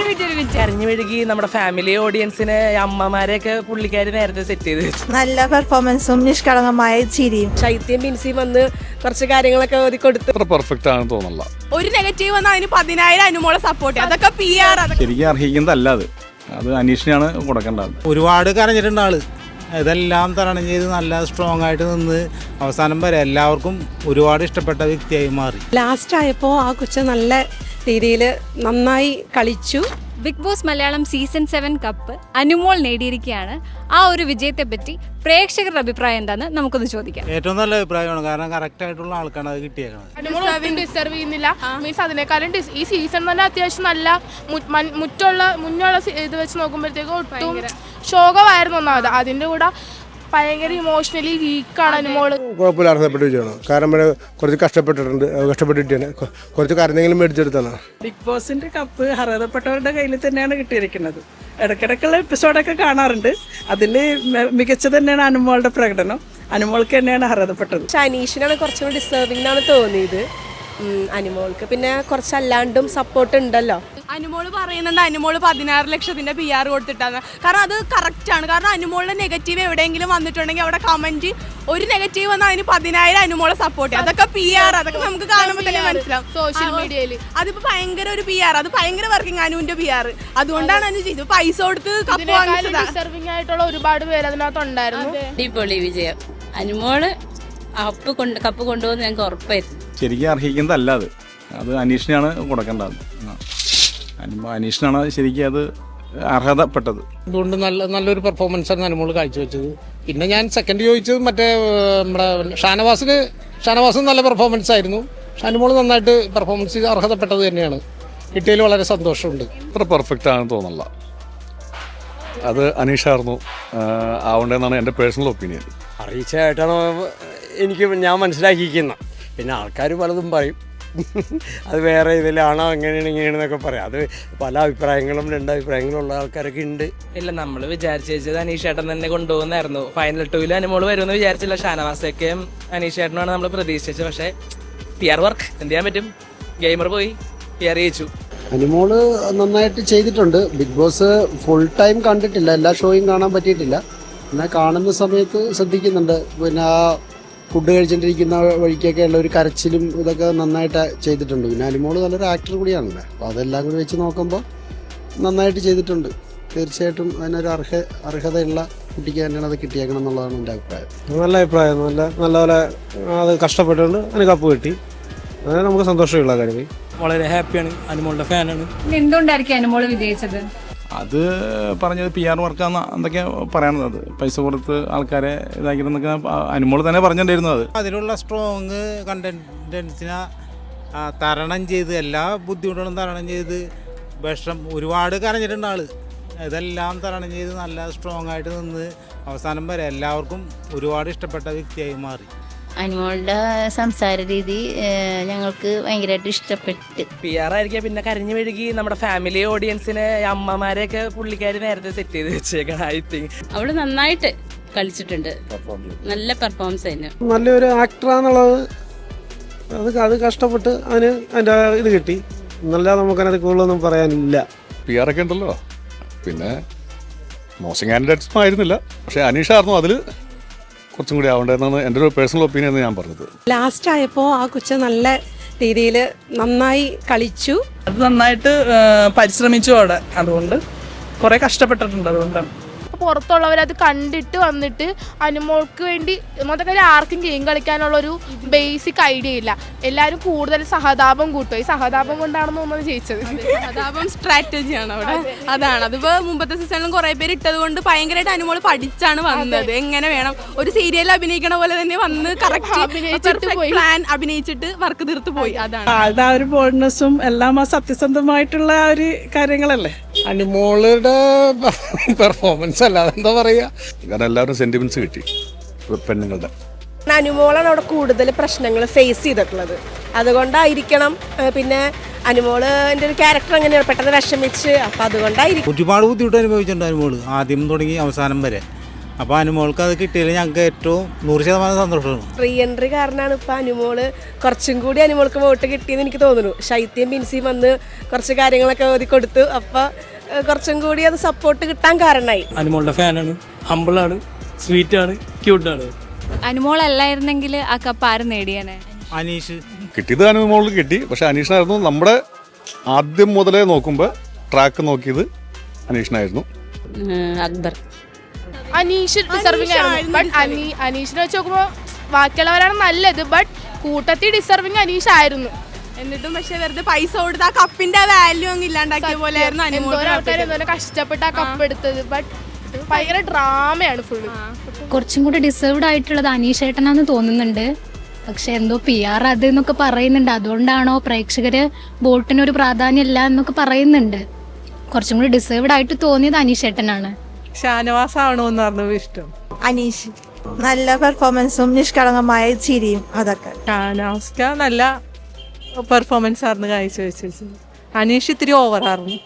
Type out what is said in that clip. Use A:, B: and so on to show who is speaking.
A: കിട്ടിയൊരു വിജയം.
B: കരഞ്ഞു മെഴുകി നമ്മുടെ ഫാമിലി ഓഡിയൻസിനെ അമ്മമാരെയൊക്കെ പുള്ളിക്കാരി നേരത്തെ സെറ്റ് ചെയ്ത് വെച്ചു.
C: നല്ല പെർഫോമൻസും നിഷ്കളങ്കമായ ചിരിയും.
A: ശൈത്യം ബിൻസിയും വന്ന് കുറച്ച് കാര്യങ്ങളൊക്കെ ഒതുക്കി കൊടുത്ത്
D: അത്ര പെർഫെക്റ്റ് ആണെന്ന് തോന്നുന്നില്ല.
A: ഒരു നെഗറ്റീവ് വന്നാൽ അതിന് 10,000 അനുമോളെ സപ്പോർട്ട്. അതൊക്കെ PR.
D: ശരിക്കും അർഹിക്കുന്നതല്ല അത് അനീഷിനാണ് കൊടുക്കേണ്ടത്.
E: ഒരുപാട് കരഞ്ഞിട്ടുണ്ട് ആള്. ഇതെല്ലാം തരണം ചെയ്ത് നല്ല സ്ട്രോങ് ആയിട്ട് നിന്ന് അവസാനം വരെ എല്ലാവർക്കും ഒരുപാട് ഇഷ്ടപ്പെട്ട വ്യക്തിയായി മാറി.
F: ലാസ്റ്റ് ആയപ്പോൾ ആ കൊച്ച് നല്ല രീതിയിൽ നന്നായി കളിച്ചു.
G: Bigg Boss Malayalam season 7 cup Anumol നേടിയിരിക്കുകയാണ്. ആ ഒരു വിജയത്തെ പറ്റി പ്രേക്ഷകരുടെ അഭിപ്രായം എന്താണെന്ന് നമുക്കൊന്ന് ചോദിക്കാം.
E: ഏറ്റവും നല്ല അഭിപ്രായമാണ്, കാരണം കറക്റ്റ് ആയിട്ടുള്ള ആൾക്കാണ് അത് കിട്ടിയേക്കുന്നത്.
H: ഡിസർവ് ചെയ്യുന്നില്ല മീൻസ് അതിനേക്കാളും ഈ സീസൺ തന്നെ അത്യാവശ്യം നല്ല മുന്നുള്ള ഇത് വെച്ച് നോക്കുമ്പോഴത്തേക്കും ഒട്ടും ശോകമായിരുന്നു ഒന്നാമത്. അതിൻ്റെ കൂടെ ഭയങ്കര ഇമോഷണലി വീക്കാണ് അനുമോള്.
I: കുഴപ്പമില്ല, അർഹതപ്പെട്ട് വിജയമാണ്. കാരണം കുറച്ച് കഷ്ടപ്പെട്ടിട്ടാണ് കുറച്ച് കരഞ്ഞെങ്കിലും മേടിച്ചെടുത്താണ്.
B: ബിഗ് ബോസിന്റെ കപ്പ് അർഹതപ്പെട്ടവരുടെ കയ്യിൽ തന്നെയാണ് കിട്ടിയിരിക്കുന്നത്. ഇടയ്ക്കിടയ്ക്കുള്ള എപ്പിസോഡൊക്കെ കാണാറുണ്ട്. അതിൽ മികച്ച തന്നെയാണ് അനുമോളുടെ പ്രകടനം. അനുമോൾക്ക് തന്നെയാണ് അർഹതപ്പെട്ടത്.
A: അനീഷിനാണ് കുറച്ചുകൂടി ഡിസേർവിംഗ് എന്നാണ് തോന്നിയത്. അനുമോൾക്ക് പിന്നെ കുറച്ചല്ലാണ്ടും സപ്പോർട്ട് ഉണ്ടല്ലോ. അനുമോള് പറയുന്നുണ്ട് അനുമോള് 16 ലക്ഷത്തിന്റെ PR കൊടുത്തിട്ടാണ്. കാരണം അത് കറക്റ്റ് ആണ്. കാരണം അനുമോളുടെ നെഗറ്റീവ് എവിടെയെങ്കിലും വന്നിട്ടുണ്ടെങ്കിൽ അവിടെ കമന്റ് ഒരു നെഗറ്റീവ് വന്നാൽ അതിന് 10,000 അനുമോളെ സപ്പോർട്ട്. അതൊക്കെ PR. അതൊക്കെ നമുക്ക് കാണുമ്പോൾ തന്നെ മനസ്സിലാവും. സോഷ്യൽ മീഡിയയിൽ അതിപ്പോ ഭയങ്കര ഒരു PR. അത് ഭയങ്കര വർക്കിംഗ് അനുവിന്റെ PR. അതുകൊണ്ടാണ് അനു ചെയ്തത്. പൈസ കൊടുത്ത് കപ്പ് വാങ്ങിച്ചത്. ഡിസർവിംഗ് ആയിട്ടുള്ള ഒരുപാട് പേര് അതിനകത്ത് ഉണ്ടായിരുന്നു.
J: അടിപൊളി വിജയം. അനുമോള് കപ്പ് കൊണ്ടുപോകുന്ന ഞങ്ങൾക്ക് ഉറപ്പായിരുന്നു.
D: ശരിക്കും അർഹിക്കുന്നതല്ല അത് അനീഷിനാണ് കൊടുക്കേണ്ടത്. അനീഷിനാണ് ശരിക്കും അത് അർഹതപ്പെട്ടത്.
E: അതുകൊണ്ട് നല്ലൊരു പെർഫോമൻസ് ആണ് അനുമോള് കാഴ്ചവെച്ചത്. പിന്നെ ഞാൻ സെക്കൻഡ് ചോദിച്ചത് മറ്റേ നമ്മുടെ ഷാനവാസ് നല്ല പെർഫോമൻസ് ആയിരുന്നു. അനുമോള് നന്നായിട്ട് പെർഫോമൻസ് ചെയ്ത് അർഹതപ്പെട്ടത് തന്നെയാണ്. കിട്ടിയതിൽ വളരെ സന്തോഷമുണ്ട്.
D: അത്ര പെർഫെക്റ്റ് ആണെന്ന് തോന്നുന്നില്ല. അത് അനീഷായിരുന്നു ആവണ്ടെന്നാണ് എൻ്റെ പേഴ്സണൽ ഒപ്പീനിയൻ.
K: അറിയിച്ചായിട്ടാണ് ഞാൻ മനസ്സിലാക്കിയിരിക്കുന്നത്. പിന്നെ ആൾക്കാർ പലതും പറയും, അത് വേറെ ഇതിലാണോ എങ്ങനെയാണ് ഇങ്ങനെയാണെന്നൊക്കെ പറയാം. അത് പല അഭിപ്രായങ്ങളും രണ്ടഭിപ്രായങ്ങളുള്ള ആൾക്കാരൊക്കെ ഉണ്ട്.
B: ഇല്ല, നമ്മൾ വിചാരിച്ചത് അനീഷേട്ടൻ തന്നെ കൊണ്ടുപോകുന്നായിരുന്നു. ഫൈനൽ 2 അനുമോള് വരുമെന്ന് വിചാരിച്ചില്ല. ഷാനവാസൊക്കെയും അനീഷേട്ടനാണ് നമ്മൾ പ്രതീക്ഷിച്ചത്. പക്ഷേ PR വർക്ക് എന്ത് ചെയ്യാൻ പറ്റും. ഗെയിമർ പോയി PR ജയിച്ചു.
I: അനുമോള് നന്നായിട്ട് ചെയ്തിട്ടുണ്ട്. ബിഗ് ബോസ് ഫുൾ ടൈം കണ്ടിട്ടില്ല, എല്ലാ ഷോയും കാണാൻ പറ്റിയിട്ടില്ല. എന്നാൽ കാണുന്ന സമയത്ത് ശ്രദ്ധിക്കുന്നുണ്ട്. പിന്നെ ആ ഫുഡ് കഴിച്ചിട്ടിരിക്കുന്ന വഴിക്കൊക്കെ ഉള്ള ഒരു കരച്ചിലും ഇതൊക്കെ നന്നായിട്ട് ചെയ്തിട്ടുണ്ട്. പിന്നെ അനുമോള് നല്ലൊരു ആക്ടർ കൂടിയാണല്ലേ, അപ്പോൾ അതെല്ലാം കൂടി വെച്ച് നോക്കുമ്പോൾ നന്നായിട്ട് ചെയ്തിട്ടുണ്ട്. തീർച്ചയായിട്ടും അതിനൊരു അർഹതയുള്ള കുട്ടിക്ക് തന്നെയാണ് അത് കിട്ടിയേക്കണം എന്നുള്ളതാണ് എൻ്റെ അഭിപ്രായം.
E: നല്ല അഭിപ്രായം. നല്ലപോലെ അത് കഷ്ടപ്പെട്ടുകൊണ്ട് അതിന് കപ്പ് കിട്ടി. അങ്ങനെ നമുക്ക് സന്തോഷമുള്ള കാര്യം.
B: വളരെ ഹാപ്പിയാണ്. അനുമോളുടെ ഫാനാണ്.
G: എന്തുകൊണ്ടായിരിക്കും അനുമോള് വിജയിച്ചത്?
D: അത് പറഞ്ഞത് PR വർക്കാന്ന് എന്തൊക്കെയാണ് പറയണത്. പൈസ കൊടുത്ത് ആൾക്കാരെ ഇതാക്കിയിരുന്നൊക്കെ അനുമോള് തന്നെ പറഞ്ഞിട്ടുണ്ടായിരുന്നു.
E: അതിലുള്ള സ്ട്രോങ് കണ്ടന്റൻസിനെ തരണം ചെയ്ത് എല്ലാ ബുദ്ധിമുട്ടുകളും തരണം ചെയ്ത് ഒരുപാട് കരഞ്ഞിട്ടുണ്ട് ആള്. ഇതെല്ലാം തരണം ചെയ്ത് നല്ല സ്ട്രോങ് ആയിട്ട് നിന്ന് അവസാനം വരെ എല്ലാവർക്കും ഒരുപാട് ഇഷ്ടപ്പെട്ട വ്യക്തിയായി മാറി.
J: അനുമോളുടെ സംസാര രീതി ഞങ്ങൾക്ക് ഭയങ്കരമായിട്ട് ഇഷ്ടപ്പെട്ട്.
B: PR ആയിരിക്കാം. പിന്നെ കരഞ്ഞു മെഴുകി നമ്മുടെ ഫാമിലി ഓഡിയൻസിനെ അമ്മമാരെയൊക്കെ പുള്ളിക്കാരി നേരത്തെ സെറ്റ് ചെയ്ത് വെച്ചേക്കണം. ഐ തിങ്ക്
J: അവള് നന്നായിട്ട് കളിച്ചിട്ടുണ്ട്. നല്ല പെർഫോമൻസ് ആയിരുന്നു.
E: നല്ലൊരു ആക്ടറാന്നുള്ളത് അത് കഷ്ടപ്പെട്ട് അതിൻ്റെ ഇത് കിട്ടി. എന്നല്ല നമുക്കതിനകത്ത് കൂടുതലൊന്നും പറയാനില്ല.
D: PR ഒക്കെ ഉണ്ടല്ലോ. പിന്നെ മോശം കാൻഡിഡേറ്റ്സും ആയിരുന്നില്ല. പക്ഷേ അനീഷായിരുന്നു അതിൽ കുറച്ചും കൂടി ആവേണ്ടതെന്നാണ് എൻ്റെ ഒരു പേഴ്സണൽ ഒപ്പീനിയൻ എന്ന് ഞാൻ പറഞ്ഞത്.
F: ലാസ്റ്റ് ആയപ്പോൾ ആ കൊച്ച് നല്ല രീതിയിൽ നന്നായി കളിച്ചു.
B: അത് നന്നായിട്ട് പരിശ്രമിച്ചു അവിടെ. അതുകൊണ്ട് കുറെ കഷ്ടപ്പെട്ടിട്ടുണ്ട്. അതുകൊണ്ടാണ്
H: പുറത്തുള്ളവരത് കണ്ടിട്ട് വന്നിട്ട് അനുമോൾക്ക് വേണ്ടി മൊത്തത്തിൽ ആർക്കും ഗെയിം കളിക്കാനുള്ളൊരു ബേസിക് ഐഡിയ ഇല്ല. എല്ലാവരും കൂടുതൽ സഹതാപം കൂട്ടും. ഈ സഹതാപം കൊണ്ടാണെന്ന് തോന്നുന്നത് ജയിച്ചത്.
A: സഹതാപം സ്ട്രാറ്റജിയാണ് അവിടെ. അതാണ്. അതിപ്പോ മുമ്പത്തെ സീസണിലും കുറെ പേര് ഇട്ടത് കൊണ്ട് ഭയങ്കരമായിട്ട് അനുമോള് പഠിച്ചാണ് വന്നത്. എങ്ങനെ വേണം ഒരു സീരിയൽ അഭിനയിക്കണ പോലെ തന്നെ വന്ന് കറക്റ്റ് പ്ലാൻ അഭിനയിച്ചിട്ട് വർക്ക് തീർത്ത് പോയി. അതാണ്
B: ആ ഒരു ബോൾഡ്നെസ്സും എല്ലാം ആ സത്യസന്ധമായിട്ടുള്ള ആ ഒരു കാര്യങ്ങളല്ലേ.
E: അനുമോളുടെ പെർഫോമൻസ് അല്ലാതെ എന്താ പറയുക.
D: കാരണം എല്ലാവരും സെന്റിമെന്റ്സ് കിട്ടി പെണ്ണുങ്ങളുടെ.
A: അനുമോളാണ് അവിടെ കൂടുതൽ പ്രശ്നങ്ങൾ ഫേസ് ചെയ്തിട്ടുള്ളത്. അതുകൊണ്ടായിരിക്കണം. പിന്നെ അനുമോളിന്റെ ഒരു ക്യാരക്ടർ എങ്ങനെയാണ് പെട്ടെന്ന് വിഷമിച്ച്. അപ്പം അതുകൊണ്ടായിരിക്കും
E: ഒരുപാട് ബുദ്ധിമുട്ട് അനുഭവിച്ചിട്ടുണ്ട് അനുമോള്. ആദ്യം തുടങ്ങി അവസാനം വരെ അപ്പോൾ അനുമോൾക്ക് അത് കിട്ടിയതിൽ ഞങ്ങൾക്ക് ഏറ്റവും 100% സന്തോഷമാണ്.
A: റീ എൻട്രി കാരണമാണ് ഇപ്പം അനുമോള് കുറച്ചും കൂടി അനുമോൾക്ക് വോട്ട് കിട്ടിയെന്ന് എനിക്ക് തോന്നുന്നു. ശൈത്യം ബിൻസിയും വന്ന് കുറച്ച് കാര്യങ്ങളൊക്കെ ഓതി കൊടുത്തു. അപ്പോൾ കുറച്ചും കൂടി അത് സപ്പോർട്ട് കിട്ടാൻ കാരണമായി.
B: അനുമോളുടെ ഫാനാണ്, ഹമ്പിളാണ്, സ്വീറ്റാണ്, ക്യൂട്ടാണ്.
G: അനുമോൾ അല്ലായിരുന്നെങ്കിൽ ആ കപ്പ് ആര് നേടിയാനെ?
E: അനീഷ്
D: കിട്ടിയത് അനുമോൾക്ക് കിട്ടി, പക്ഷെ അനീഷിനായിരുന്നു. നമ്മുടെ ആദ്യം മുതലേ നോക്കുമ്പോൾ ട്രാക്ക് നോക്കിയത് അനീഷിനായിരുന്നു.
J: അക്ബർ.
H: അനീഷ് ഡിസർവിംഗ് ആയിരുന്നു. ബട്ട് അനീഷിനെ വെച്ച് നോക്കുമ്പോൾ ബാക്കിയുള്ളവരാണ് നല്ലത്. ബട്ട് കൂട്ടത്തിൽ ഡിസർവിംഗ് അനീഷ് ആയിരുന്നു.
A: എന്നിട്ടും പക്ഷെ വെറുതെ പൈസ കൊടുത്ത് ആ കപ്പിന്റെ വാല്യൂ അങ്ങ് ഇല്ലാണ്ടാക്കിയ പോലെയായിരുന്നു
H: എന്തോരം ആൾക്കാർ എന്തോരം കഷ്ടപ്പെട്ട് ആ കപ്പ് എടുത്തത്. ബട്ട് ഭയങ്കര ഡ്രാമയാണ് ഫുള്ള്.
J: കുറച്ചും കൂടി ഡിസേർവ്ഡ് ആയിട്ടുള്ളത് അനീഷ് ഏട്ടനാന്ന് തോന്നുന്നുണ്ട്. പക്ഷെ എന്തോ PR അത് എന്നൊക്കെ പറയുന്നുണ്ട്. അതുകൊണ്ടാണോ പ്രേക്ഷകര് വോട്ടിനൊരു പ്രാധാന്യം ഇല്ല എന്നൊക്കെ പറയുന്നുണ്ട്. കുറച്ചും കൂടി ഡിസേർവ്ഡ് ആയിട്ട് തോന്നിയത് അനീഷ് ഏട്ടനാണ്.
F: ഷാനവാസ് ആവണമെന്നായിരുന്നു ഇഷ്ടം.
C: അനീഷ് നല്ല പെർഫോമൻസും നിഷ്കളങ്കമായ ചിരിയും അതൊക്കെ.
F: ഷാനവാസ്ക നല്ല പെർഫോമൻസ് ആയിരുന്നു കാഴ്ചവെച്ചത്. അനീഷ് ഇത്തിരി ഓവറായിരുന്നു.